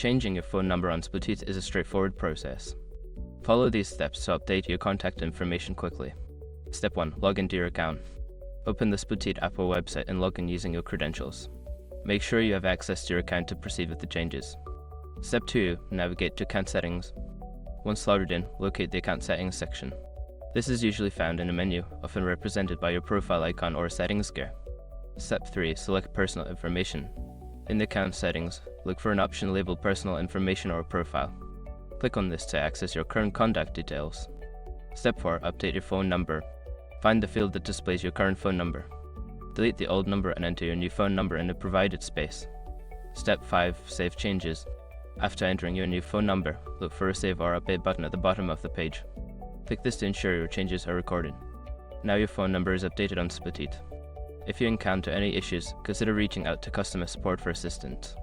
Changing your phone number on Splitit is a straightforward process. Follow these steps to update your contact information quickly. Step 1. Log into your account. Open the Splitit app or website and log in using your credentials. Make sure you have access to your account to proceed with the changes. Step 2. Navigate to Account Settings. Once logged in, locate the Account Settings section. This is usually found in a menu, often represented by your profile icon or a settings gear. Step 3. Select Personal Information. In the account settings, look for an option labeled Personal Information or Profile. Click on this to access your current contact details. Step 4. Update your phone number. Find the field that displays your current phone number. Delete the old number and enter your new phone number in the provided space. Step 5. Save changes. After entering your new phone number, look for a Save or Update button at the bottom of the page. Click this to ensure your changes are recorded. Now your phone number is updated on Splitit. If you encounter any issues, consider reaching out to customer support for assistance.